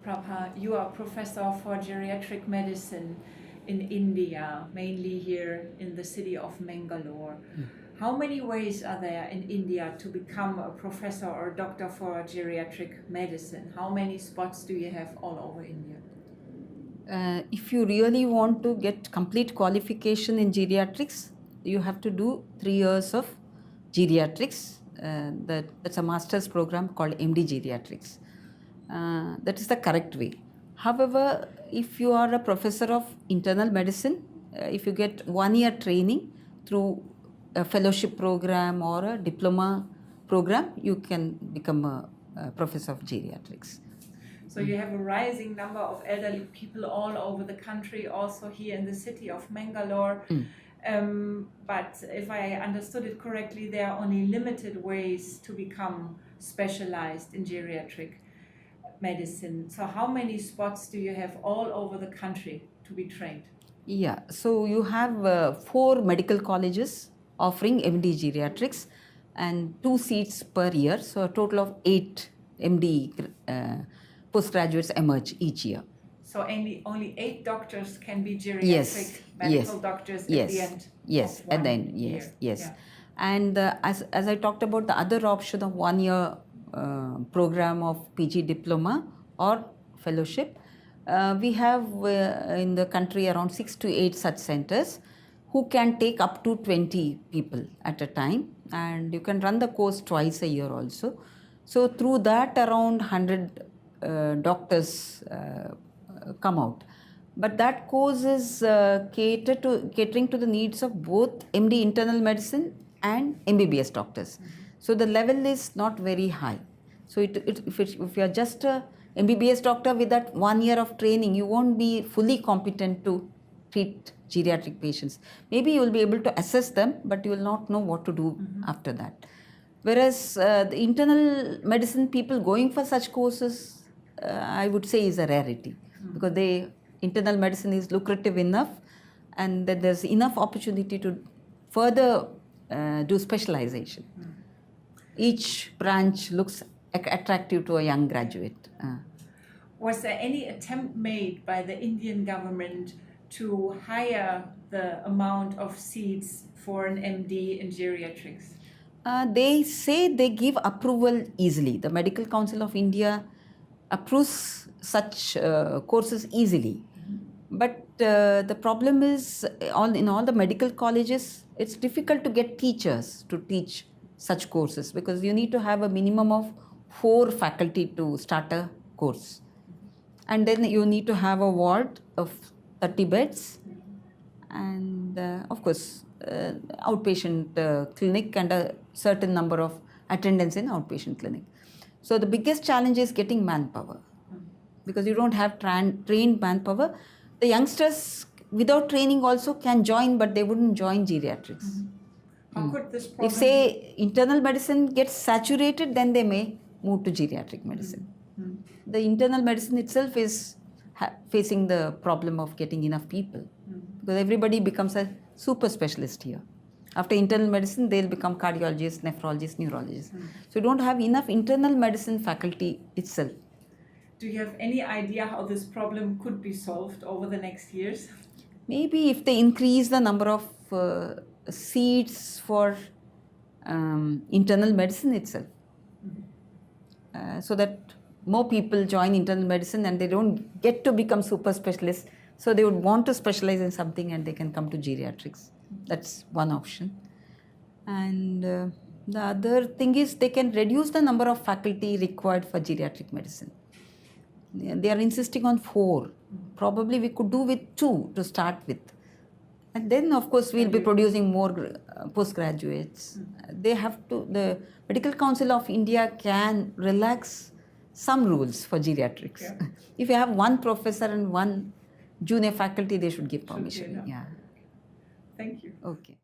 Prabha, you are professor for geriatric medicine in India, mainly here in the city of Mangalore. How many ways are there in India to become a professor or doctor for geriatric medicine? How many spots do you have all over India? If you really want to get complete qualification in geriatrics, you have to do 3 years of geriatrics. That's a master's program called MD Geriatrics. That is the correct way. However, if you are a professor of internal medicine, if you get 1 year training through a fellowship program or a diploma program, you can become a professor of geriatrics. So you have a rising number of elderly people all over the country, also here in the city of Mangalore. But if I understood it correctly, there are only limited ways to become specialized in geriatric medicine. So how many spots do you have all over the country to be trained? Yeah, so you have 4 medical colleges offering MD geriatrics and 2 seats per year, so a total of 8 MD postgraduates emerge each year. So only 8 doctors can be geriatric medical doctors at the end. Yes, at the end, yes. Yeah. And as I talked about the other option of 1 year program of PG diploma or fellowship, we have in the country around 6 to 8 such centers who can take up to 20 people at a time, and you can run the course twice a year also. So through that around 100 doctors come out. But that course is catering to the needs of both MD internal medicine and MBBS doctors. So the level is not very high. So if you are just a MBBS doctor with that 1 year of training, you won't be fully competent to treat geriatric patients. Maybe you will be able to assess them, but you will not know what to do after that. Whereas the internal medicine people going for such courses, I would say is a rarity, because internal medicine is lucrative enough, and that there's enough opportunity to further do specialization. Each branch looks attractive to a young graduate. Was there any attempt made by the Indian government to higher the amount of seats for an MD in geriatrics? They say they give approval easily. The Medical Council of India approves such courses easily. But the problem is, in all the medical colleges, it's difficult to get teachers to teach such courses, because you need to have a minimum of 4 faculty to start a course. And then you need to have a ward of 30 beds and of course outpatient clinic and a certain number of attendants in outpatient clinic. So the biggest challenge is getting manpower, because you don't have trained manpower. The youngsters without training also can join, but they wouldn't join geriatrics. How could this problem... If say internal medicine gets saturated, then they may move to geriatric medicine. The internal medicine itself is facing the problem of getting enough people, because everybody becomes a super specialist here. After internal medicine, they'll become cardiologists, nephrologists, neurologists. So you don't have enough internal medicine faculty itself. Do you have any idea how this problem could be solved over the next years? Maybe if they increase the number of seats for internal medicine itself, so that more people join internal medicine and they don't get to become super specialists. So they would want to specialize in something and they can come to geriatrics. That's one option. And the other thing is they can reduce the number of faculty required for geriatric medicine. They are insisting on 4. Probably we could do with 2 to start with. And then of course we'll be producing more postgraduates. The Medical Council of India can relax some rules for geriatrics. Yeah. If you have 1 professor and 1 junior faculty, they should give permission. Thank you. Okay.